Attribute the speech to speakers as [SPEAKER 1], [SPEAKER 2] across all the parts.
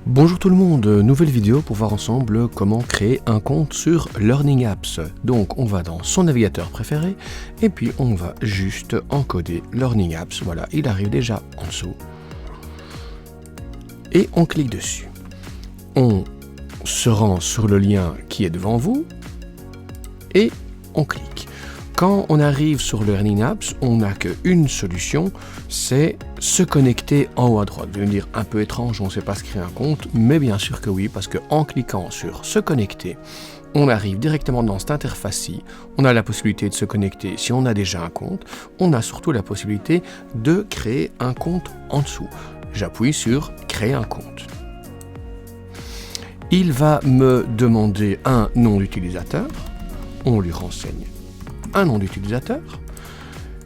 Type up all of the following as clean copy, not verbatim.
[SPEAKER 1] Bonjour tout le monde, nouvelle vidéo pour voir ensemble comment créer un compte sur Learning Apps. Donc on va dans son navigateur préféré et puis on va juste encoder Learning Apps. Voilà, il arrive déjà en dessous. Et on clique dessus. On se rend sur le lien qui est devant vous et on clique. Quand on arrive sur Learning Apps, on n'a qu'une solution, c'est se connecter en haut à droite. Vous allez me dire un peu étrange, on ne sait pas se créer un compte, mais bien sûr que oui, parce qu'en cliquant sur se connecter, on arrive directement dans cette interface-ci. On a la possibilité de se connecter si on a déjà un compte. On a surtout la possibilité de créer un compte en dessous. J'appuie sur créer un compte. Il va me demander un nom d'utilisateur. On lui renseigne un nom d'utilisateur.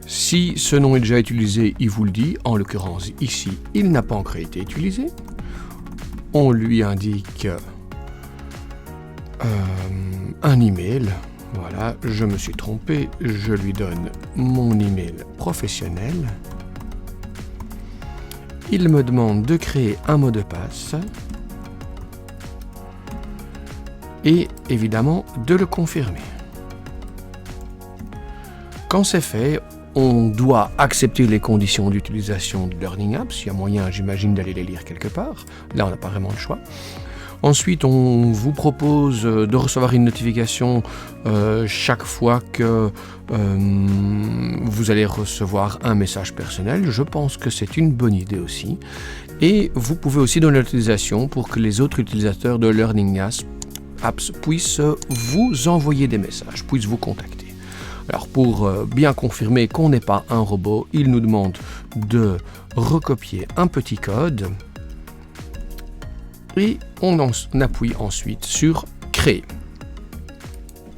[SPEAKER 1] Si ce nom est déjà utilisé, il vous le dit. En l'occurrence, ici, il n'a pas encore été utilisé. On lui indique un email. Voilà, je me suis trompé. Je lui donne mon email professionnel. Il me demande de créer un mot de passe. Et évidemment, de le confirmer. Quand c'est fait, on doit accepter les conditions d'utilisation de Learning Apps. Il y a moyen, j'imagine, d'aller les lire quelque part. Là, on n'a pas vraiment le choix. Ensuite, on vous propose de recevoir une notification chaque fois que vous allez recevoir un message personnel. Je pense que c'est une bonne idée aussi. Et vous pouvez aussi donner l'utilisation pour que les autres utilisateurs de Learning Apps puissent vous envoyer des messages, puissent vous contacter. Alors pour bien confirmer qu'on n'est pas un robot, il nous demande de recopier un petit code et on appuie ensuite sur créer.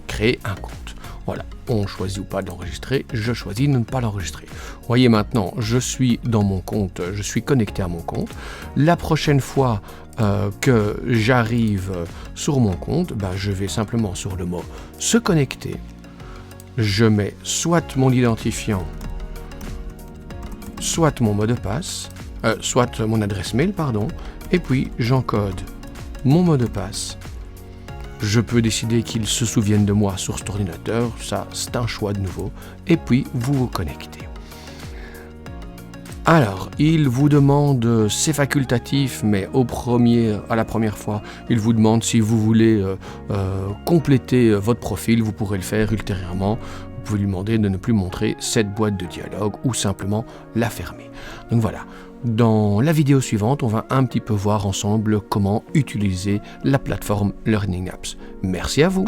[SPEAKER 1] Créer un compte. Voilà, on choisit ou pas d'enregistrer, je choisis de ne pas l'enregistrer. Vous voyez maintenant, je suis dans mon compte, je suis connecté à mon compte. La prochaine fois que j'arrive sur mon compte, je vais simplement sur le mot se connecter. Je mets soit mon identifiant, soit mon mot de passe, soit mon adresse mail, pardon, et puis j'encode mon mot de passe. Je peux décider qu'il se souvienne de moi sur cet ordinateur, ça c'est un choix de nouveau, et puis vous vous connectez. Alors, il vous demande, c'est facultatif, mais à la première fois, il vous demande si vous voulez compléter votre profil, vous pourrez le faire ultérieurement. Vous pouvez lui demander de ne plus montrer cette boîte de dialogue ou simplement la fermer. Donc voilà, dans la vidéo suivante, on va un petit peu voir ensemble comment utiliser la plateforme Learning Apps. Merci à vous.